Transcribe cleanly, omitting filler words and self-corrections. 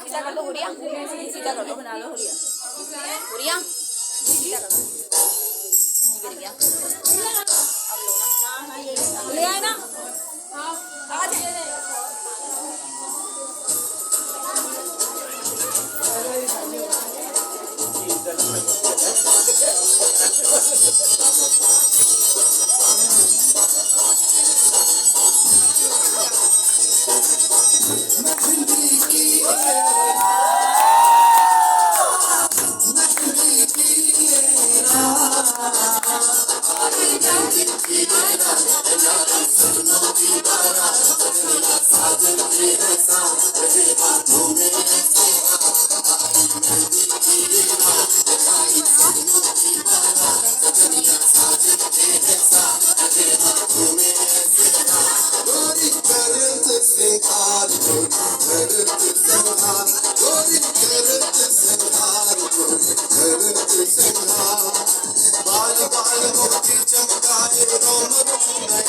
सीधा कर लो गुड़िया, सीधा कर लो, बना लो गुड़िया, गुड़िया सीधा कर लो। गिर गया, अब लो ना, ले आए ना, आ जाए। बाल बाल मोती चमकाए रोम रोम